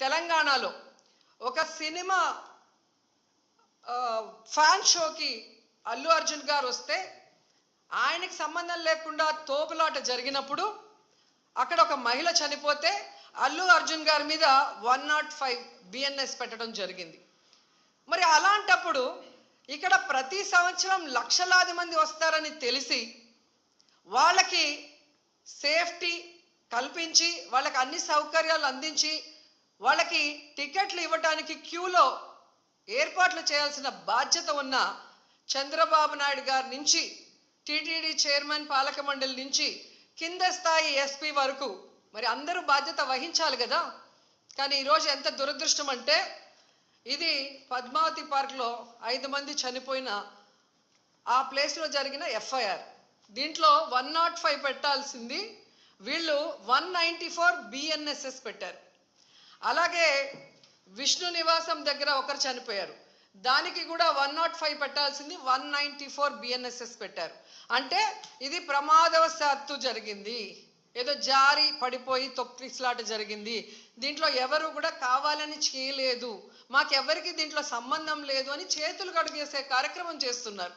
తెలంగాణలో ఒక cinema fan షోకి అల్లు అర్జున్ గారు వస్తే ఆయనకి సంబంధం లేకుండా తోపులాట జరిగినప్పుడు అక్కడ ఒక మహిళ చనిపోతే అల్లు అర్జున్ గారి మీద 105 బిఎన్ఎస్ పెట్టడం జరిగింది. మరి అలాంటప్పుడు ఇక్కడ ప్రతి సంవత్సరం లక్షలాది మంది వస్తారని తెలిసి వాళ్ళకి సేఫ్టీ కల్పించి వాళ్ళకి అన్ని సౌకర్యాలు అందించి వాళ్ళకి టికెట్లు ఇవ్వడానికి క్యూలో ఏర్పాట్లు చేయాల్సిన బాధ్యత ఉన్న చంద్రబాబు నాయుడు గారి నుంచి టీటీడీ చైర్మన్ పాలక మండలి నుంచి కింద స్థాయి ఎస్పీ వరకు మరి అందరూ బాధ్యత వహించాలి కదా. కానీ ఈరోజు ఎంత దురదృష్టం అంటే ఇది పద్మావతి పార్క్లో 5 మంది చనిపోయిన ఆ ప్లేస్లో జరిగిన ఎఫ్ఐఆర్. దీంట్లో 105 పెట్టాల్సింది వీళ్ళు 194 బిఎన్ఎస్ఎస్ పెట్టారు. అలాగే విష్ణు నివాసం దగ్గర ఒకరు చనిపోయారు, దానికి కూడా 105 పెట్టాల్సింది 194 బిఎన్ఎస్ఎస్ పెట్టారు. అంటే ఇది ప్రమాదవశాత్తు జరిగింది, ఏదో జారి పడిపోయి తొక్కిసలాట జరిగింది, దీంట్లో ఎవరు కూడా కావాలని చేయలేదు, మాకెవరికి దీంట్లో సంబంధం లేదు అని చేతులు కడిగేసే కార్యక్రమం చేస్తున్నారు.